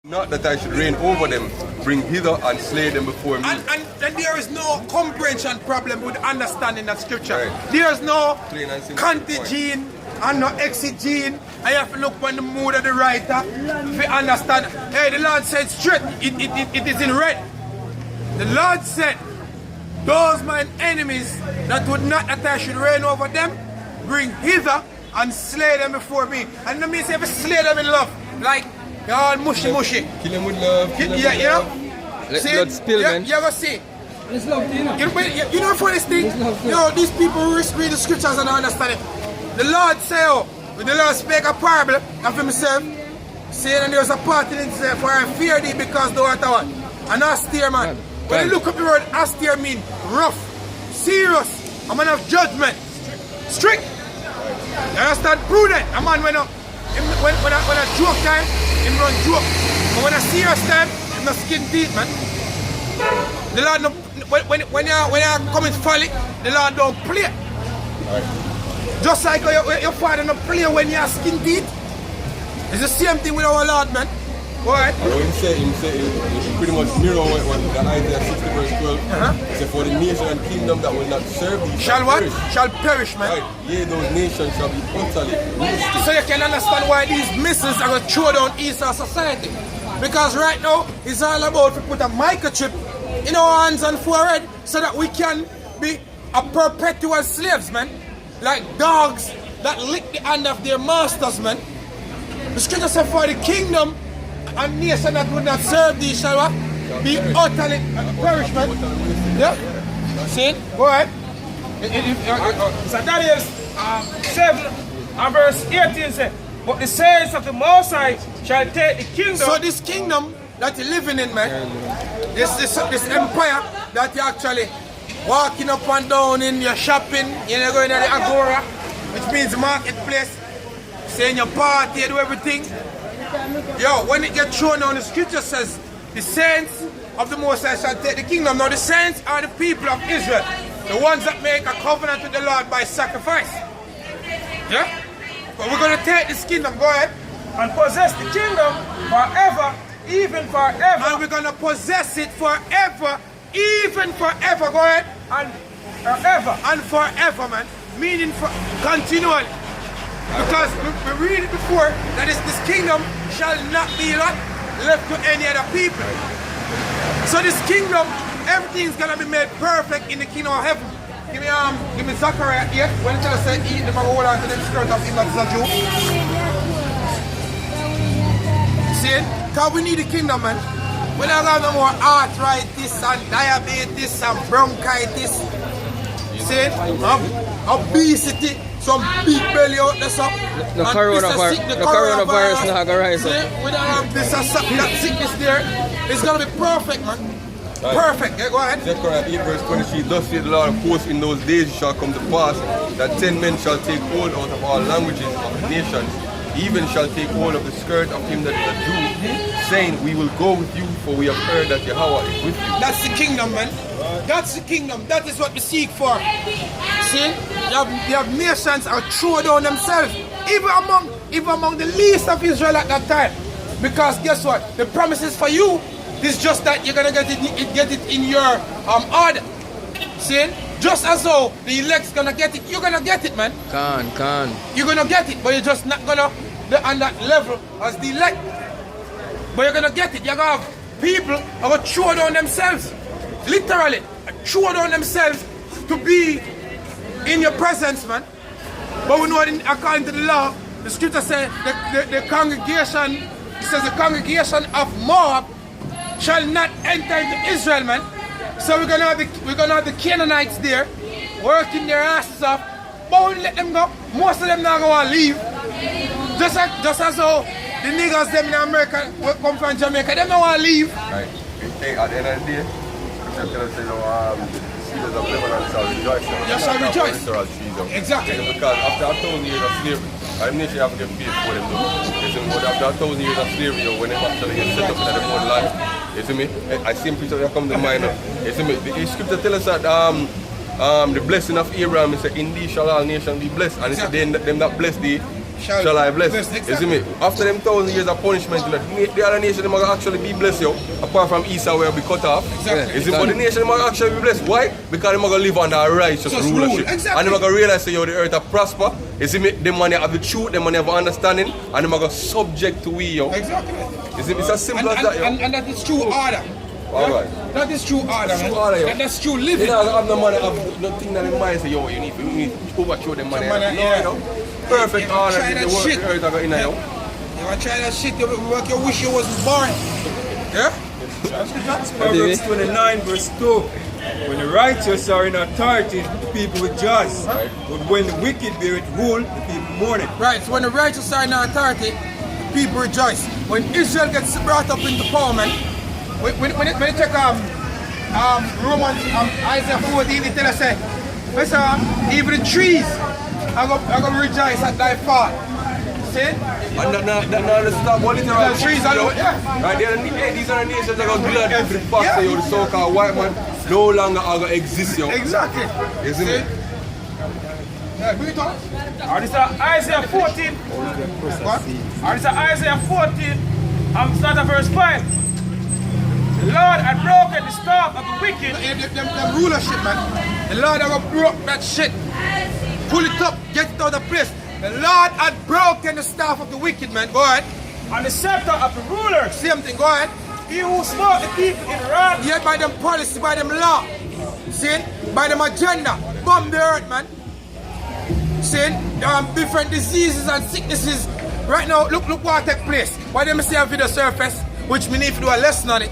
Not that I should reign over them, bring hither and slay them before me. And there is no comprehension problem with understanding that scripture. Right. There is no Plain contigene and no exegene. I have to look on the mood of the writer to understand. Hey, the Lord said straight, it is in red. The Lord said, those mine enemies that would not that I should reign over them, bring hither and slay them before me. And that means if I slay them in love, like you're all mushy. Kill them with love. You know? Let blood spill, man. You ever see? It's love, you know. You know for this thing? You know, these people who read the scriptures and don't understand it. The Lord say, when the Lord spake a parable of himself, saying and there was a part in himself, for I fear thee because thou art one. An austere man. When you look up the word austere mean rough, serious, a man of judgment, strict. You understand? Prudent. A man when a joke time, him run joke. But when a serious time, him no skin teeth, man. The Lord no, when you come in folly, the Lord don't play. Right. Just like your father don't play when you have skin teeth. It's the same thing with our Lord, man. Alright. And when he pretty much mirror what the Isaiah 60 verse 12. He said, for the nation and kingdom that will not serve thee shall what? Perish. Shall perish, man. Right. Yea, those nations shall be utterly roasted. So you can understand why these missiles are going to throw down Eastern society. Because right now, it's all about to put a microchip in our hands and forehead so that we can be a perpetual slaves, man. Like dogs that lick the hand of their masters, man. The scripture said, for the kingdom and nation that would not serve thee shall what? Be utterly perished, man. Yeah? See it? Go ahead. So Daniel 7 and verse 18 says, but the saints of the Most High shall take the kingdom. So this kingdom that you're living in, man, this empire that you're actually walking up and down in your shopping, you're going to the Agora, which means marketplace, saying your party, do everything. Yo, when it gets thrown down, the scripture says, the saints of the Most High shall take the kingdom. Now the saints are the people of Israel, the ones that make a covenant with the Lord by sacrifice. Yeah? But we're going to take this kingdom, go ahead. And possess the kingdom forever, even forever. And we're going to possess it forever, even forever, go ahead. And forever. And forever, man. Meaning for continually. Because we read it before that this kingdom shall not be left to any other people. So this kingdom, everything's gonna be made perfect in the kingdom of heaven. Give me Zachariah here. When it tells us eat, they're gonna hold on to the skirt of him that's a Jew. See it? Because we need the kingdom, man. We don't have no more arthritis and diabetes and bronchitis. See it? Obesity. Some big belly out there, so. The coronavirus not gonna rise up. We don't have this that sickness there. It's gonna be perfect, man. Right. Perfect. Yeah, go ahead. Zechariah 8 verse 23, thus saith the Lord of hosts, in those days it shall come to pass that 10 men shall take hold out of all languages of the nations, even shall take hold of the skirt of him that is a Jew, saying, we will go with you, for we have heard that Yahweh is with you. That's the kingdom, man. That's the kingdom. That is what we seek for. See? You have nations are thrown down themselves, even among the least of Israel at that time. Because guess what? The promises for you is just that you're gonna get it in your order. See? Just as though the elect's gonna get it, you're gonna get it, man. Can. You're gonna get it, but you're just not gonna be on that level as the elect. But you're gonna get it. You're gonna have people who are throw down themselves. Literally, throw down themselves to be in your presence, man. But we know according to the law, the scripture says the congregation, it says the congregation of Moab shall not enter into Israel, man. So we're gonna have the Canaanites there, working their asses off, but we let them go. Most of them not gonna leave. Just as how the niggas them in America come from Jamaica, they don't wanna leave. Right. Hey, at the end of the day, I'm gonna say cedars of Lebanon shall rejoice. You shall rejoice. Exactly. Because after 1,000 years of slavery, our nation have to get paid for them. But after 1,000 years of slavery, when they actually get set up in the own land, you see me? I see picture that come to mind. You see me? The scripture tells us that the blessing of Abraham is that in thee shall all nations be blessed. And it's them that bless thee shall I bless. Exactly. You see me? After them 1,000 years of punishment, the other nation them are actually be blessed, yo. Apart from Esau where we cut off. Exactly. You see, but the nation them are actually be blessed. Why? Because them are going to live under a righteous Just rulership. rule. Exactly. And them are going to realize that yo, the earth will prosper. You see me? Them money have the truth, them money have understanding, and them are going to subject to we, yo. Exactly. You see, it's as simple as that, yo. And that is true order. Alright. That is true order, man. True order, yo. And that's true You living. know, have no money, have nothing that in mind, say, yo, you need to overthrow them money. money, No, yeah. you know. Perfect Yeah, order, try the that work shit. the earth are going in, yo. You want to try that shit, you work, you wish you wasn't born. Yeah? Proverbs 29 verse 2. When the righteous are in authority, the people rejoice. But when the wicked bear it rule, the people mourn it. Right, so when the righteous are in authority, the people rejoice. When Israel gets brought up into power, man, when you check Romans, Isaiah 14, it tells us, listen, even the trees are going to rejoice at thy fall. See? And that stop one literal The trees are yeah. Right, these are the nations that are glad every fact that the so-called white man no longer are going to exist, yo. Exactly. You see me? Yeah, bring it on. And it's Isaiah 14. What? And it's Isaiah 14. Start at verse 5. The Lord had broken the staff of the wicked. Them rulership, man. The Lord have broke that shit. Pull it up, get it out of place. The Lord had broken the staff of the wicked, man. Go ahead. And the scepter of the rulers. Same thing, go ahead. He who smote the people in wrath. Yet by them policy, by them law. See? By them agenda. Bomb the earth, man. See? Different diseases and sicknesses. Right now, look what take place. Why them see a video surface, which we need to do a lesson on it.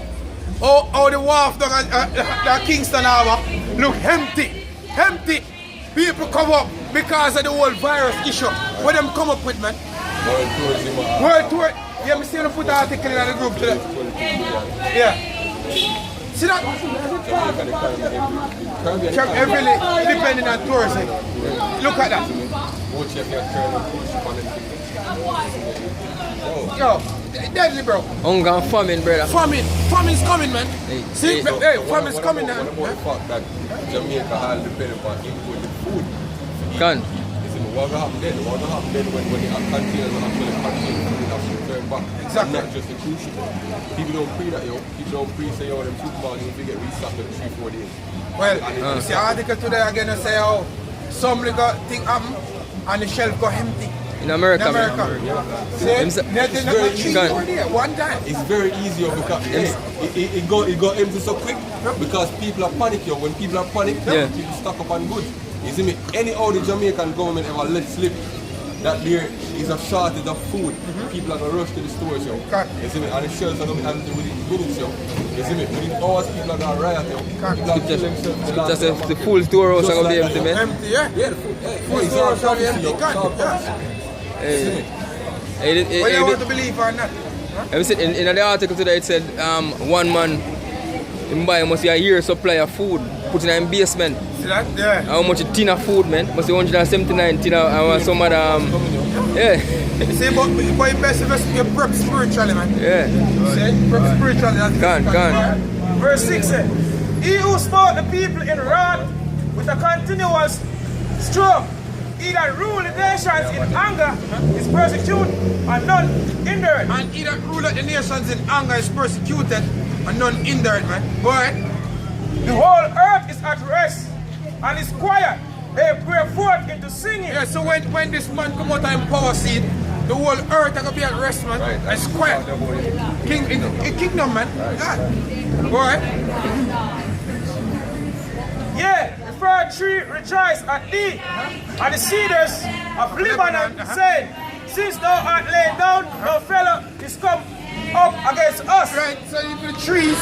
Oh, the wharf down at Kingston Harbour look empty. Empty. People come up because of the whole virus issue. What them come up with, man? World tour. Yeah, me see them put an article in the group today. Yeah. See that? Heavily depending on tourism. Look at that. Yo, deadly, bro. Hunger and famine, brother. Famine's coming, man. See, hey, famine's coming now. What the fact that Jamaica has depended upon imported food. Can. What will happen then? What will happen then when the containers are actually contained food and actually turn back? Exactly. Not just the cruise ship. People don't pray that, yo. People don't pray, say, yo, them supermarkets will get restocked in 3-4 days. Well, you see, article today again and say, oh, some got thing happen and the shelf go empty. In America, In America. man. See, they're not cheap over there, one time. It's very easy because it go empty so quick because people are panic, yo. When people are panic, people stock up on goods. You see me? Any how the Jamaican government ever let slip that there is a shortage of food, people are gonna rush to the stores, yo. You see me? And the shelves are gonna be empty within minutes, yo. You see me? Within hours, people are gonna riot, yo. People are killing themselves. Just the full storehouse are going to be empty, man. Empty, yeah? Yeah, the food. Full It's all stores are prophecy, empty, yo. It's all yeah. prophecy. Whether you want to believe or not. In the article today, it said one man in buy must be a year supply of food put in a basement. See that? Yeah. How much a tin of food, man? Must be 179 tin of some other yeah. See, but you best invest in your prep spiritually, man. Yeah. See? Prep spiritually. That's Gone. Verse 6 says, He who smote the people in wrath with a continuous stroke, he that rule the nations in anger is persecuted and none hindered. And he that ruleth the nations in anger is persecuted and none hindered, man. Go ahead. The whole earth is at rest and is quiet. They break forth into singing. Yeah, so when this man come out and power seed, the whole earth is going to be at rest, man. Right. It's quiet. Kingdom, man. Yeah. Go ahead. Yeah, the fir tree rejoice at thee, and the cedars of Lebanon saying, Since thou art laid down, no fellow is come up against us. Right, so if the trees,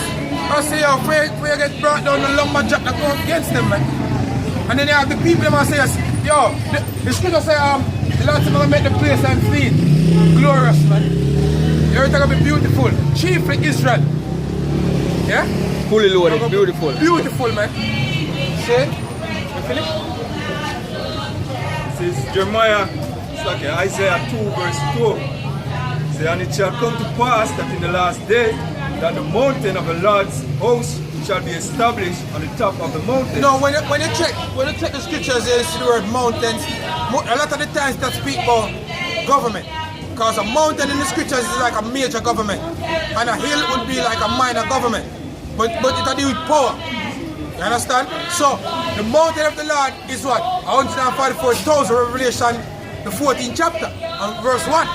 I say, yo, where you get brought down, the lumberjack that go against them, man. And then you have the people that say, yo, the scripture say, the Lord is going to make the place and feed. Glorious, man. The earth is going to be beautiful. Chiefly Israel. Yeah? Fully loaded, beautiful. Beautiful, man. See? You feel it? This is Jeremiah, it's like Isaiah 2 verse 2. Say, and it shall come to pass that in the last day, that the mountain of the Lord's host shall be established on the top of the mountain. No, when you check the scriptures, you see the word mountains. A lot of the times that speak about government. Because a mountain in the scriptures is like a major government. And a hill would be like a minor government. But it has to do with power. You understand? So, the mountain of the Lord is what? 144,000 Revelation, the 14th chapter, and verse 1.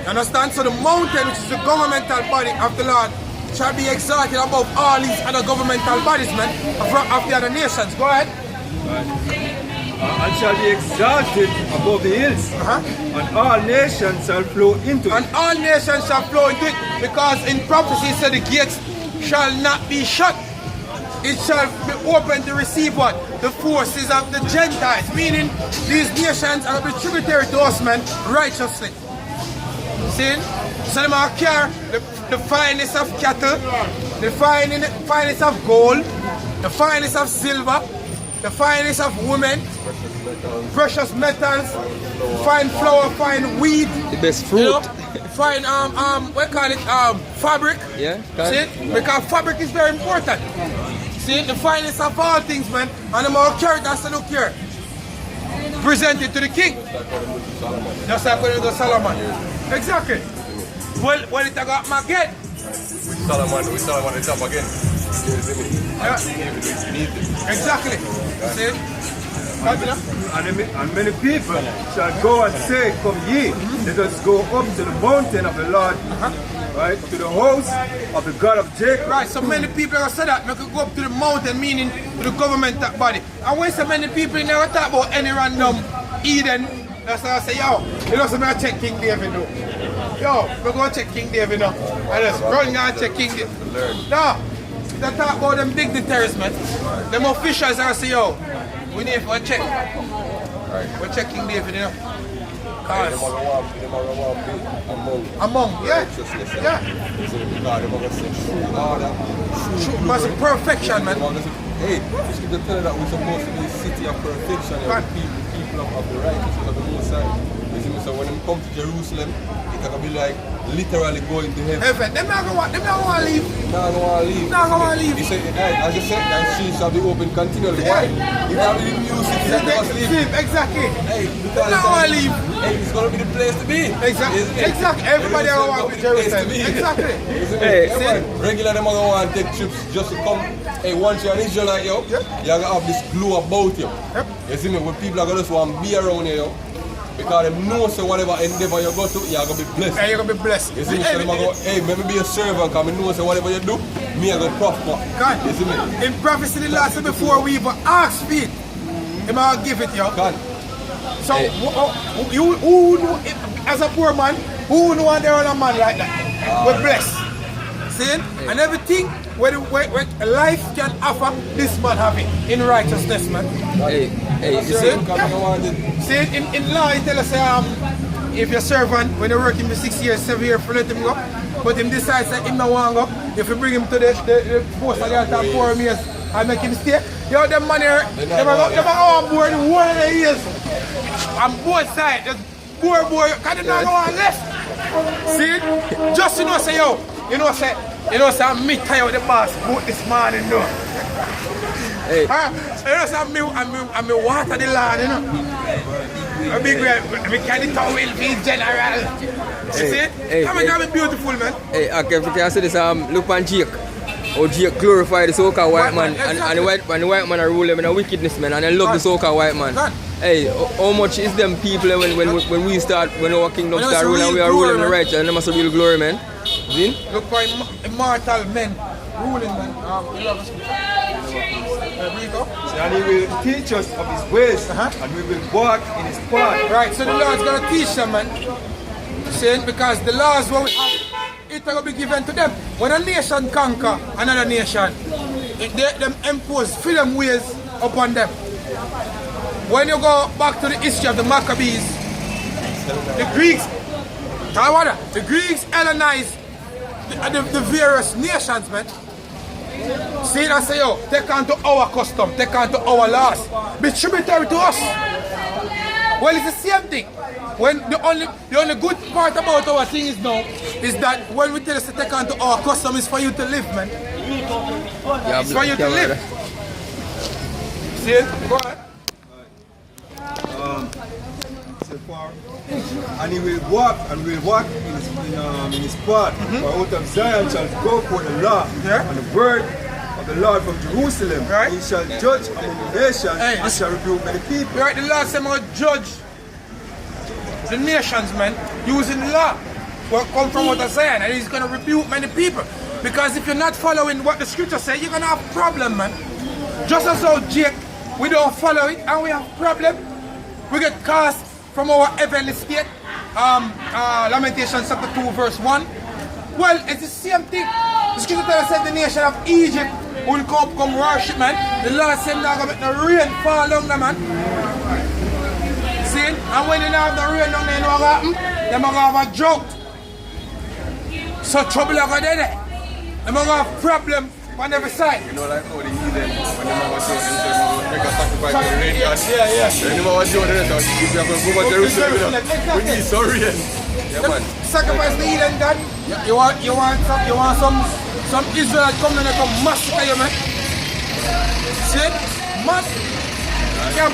You understand? So the mountain, which is the governmental body of the Lord, shall be exalted above all these other governmental bodies, man, of the other nations. Go ahead. And shall be exalted above the hills, and all nations shall flow into it. And all nations shall flow into it, because in prophecy it said the gates shall not be shut. It shall be open to receive what? The forces of the Gentiles, meaning these nations are be tributary to us, man, righteously. See? So they might carry the finest of cattle, the finest of gold, the finest of silver, the finest of women, precious metals, fine flour, fine wheat, The best fruit. you know, fine what call it, fabric. Yeah. See? Because fabric is very important. See, the finest of all things, man, and the more characters to look here. Present it to the king. Just like when you go Solomon. Exactly. Well, it got Magged. With Solomon the top again. Yeah. Exactly. See? And many people shall go and say, come ye, let us go up to the mountain of the Lord, right, to the house of the God of Jacob. Right, so many people have said that we could go up to the mountain, meaning to the government body. And when so many people never talk about any random Eden, that's why I say, yo, you know, so I check King David though. Yo, we're going to check King David now. And just run and check King David. No, they talk about them dignitaries, man. Them officials are say, yo, we need to check. We're checking David, you know. Among, yeah. Yeah. Must be perfection, man. Hey, you should tell her that we're supposed to be a city of perfection, you know, people of the righteousness of the Most High. So when they come to Jerusalem, it can be like literally going to heaven. Them not going to leave. Not going to leave. Not going to leave. He said, as you said, that she shall be open continually. Why? You can't be the new city that must leave. Exactly. Hey, because not going to leave. Hey, it's going to be the place to be. Exactly. Everybody want to be Jerusalem. Exactly. Hey, regular them are going to take trips just to come. Hey, once you're an Israelite, yo, you're going to have this glow about you. You see me? When people are going to just want to be around you, yo. Because they know so whatever endeavor you go to, you're going to be blessed. Yeah, you're going to be blessed. You see me? So they go, hey, maybe be a servant, because I know so whatever you do, me I go prosper. God, you see me? in prophecy the last before we even ask for it, he might give it, yo. God. So, who know, as a poor man, who know want their own man like that? We're blessed. See? And everything where life can offer, this man have it in righteousness, man. Hey, you see? See, in law, it tells us if your servant, when you're working for 6 years, 7 years, for let him go, but him decides that him not want to go, if you bring him to the post of the altar 4 years and make him stay, yo, them man here, they might go on board 1 of the years. On both sides, just boy, because they not go on left. See? Just say, yo, say, I'm me tired of the boss boat this morning, though. Hey. Say, I'm water the land, you know. A big way, me carry the towel, be general. You see? Come and be beautiful, man. Hey, okay, if you can say this, look on Jake. Or Jake glorify the so-called white man, and the white man are rule them in a wickedness, man, and I love the so-called white man. Hey, how much is them people when we start, when our kingdom start ruling, and we are ruling the righteous, and they must have real glory, man. See? Look for immortal men ruling, man. And he will teach us of his ways, and we will walk in his path. Right, so the Lord's going to teach them, man. See, because the laws what we have, it will be given to them. When a nation conquer another nation, them impose freedom ways upon them. When you go back to the history of the Maccabees, the Greeks, the Greeks Hellenized the various nations, man. See, I say, yo, take on to our custom, take on to our laws, be tributary to us. Well, it's the same thing. When the only good part about our thing is now is that when we tell us to take on to our custom, is for you to live, man. It's for you to live. See it? Go ahead. say far. And he will walk in his path. For out of Zion shall go for the law and the word of the Lord from Jerusalem. Right. He shall judge among the nations and shall rebuke many people. Right, the Lord said, I'm judge the nations, man, using the law. What come from out of Zion, and he's going to rebuke many people. Because if you're not following what the scripture says, you're going to have a problem, man. Just as how Jake, we don't follow it and we have a problem. We get cast from our heavenly state. Lamentations chapter 2 verse 1. Well, it's the same thing. The scripture said the nation of Egypt will come worship, man. The Lord said not going to make the rain fall on them, man. See? And when they don't have the rain on them, you know what happen? They're going to have a drought. So trouble are going to there. They're going to have a problem on every side. You know, like how the heathen, when they have a show, they make a sacrifice for the rain god. Yeah. When they have a show, they say, if you have to go to Jerusalem, you know, we need some rain. Yeah, man. Sacrifice the heathen god. You want some Israel come and come massacre you, man. See? Mass. You can't